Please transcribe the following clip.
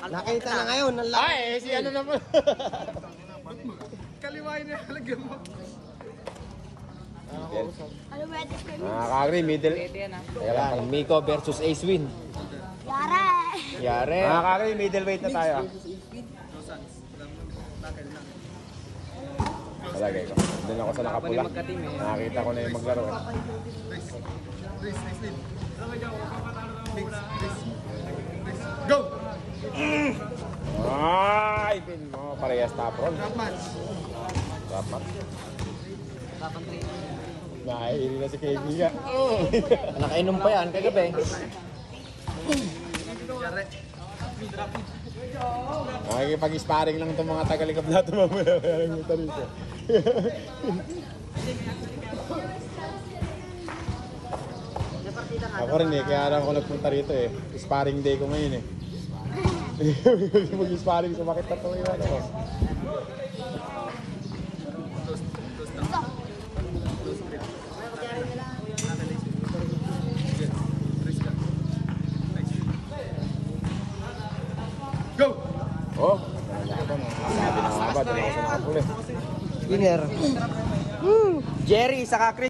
Nakita na ngayon. Ay, si ano naman. Kaliwain na halagyan mo. Kagri, middle. Teka lang, Miko versus Ace Win. Yare! Yare. Kagri, middleweight na tayo. Talagay ko. Doon ako sa nakapula. Nakakita ko na yung maglaro. Go! Ay, pin mo. Parehas top roll. Dapat. Nahihili na si KD ka. Nakainom pa yan kagabi. Nakikipag-sparring lang itong mga tagalikap natin mamaya. Kaya lang yung tarito. Ako rin eh, kaya lang ako nagpunta rito eh. Sparring day ko ngayon eh. Mag-sparring, sumakit na ito ngayon ako. Go! Oh, sabi na nga ba, doon ako sa nakapuli. Winner. Jerry, saka Chris.